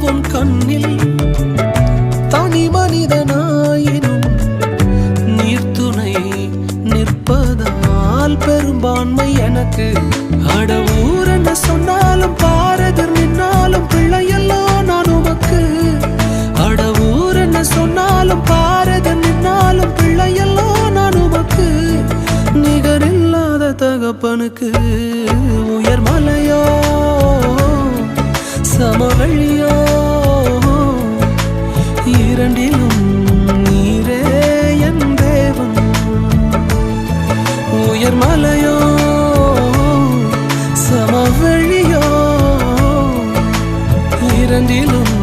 உன் கண்ணில் தனி மனிதனாயினும் நீர்த்துணை நிற்பதால் பெரும்பான்மை எனக்கு. அட ஊர் என்ன சொன்னாலும் பாரதர் நின்னாலும் பிள்ளையெல்லாம் நான் உமக்கு. அட ஊர் என்ன சொன்னாலும் பாரதர் நின்னாலும் பிள்ளையெல்லாம் நான் உமக்கு. நிகரில்லாத தகப்பனுக்கு உயர் மலையோ சமவெளியோ இரண்டிலும் நீரே என் தேவன். உயர் மலையோ சமவெளியோ இரண்டிலும்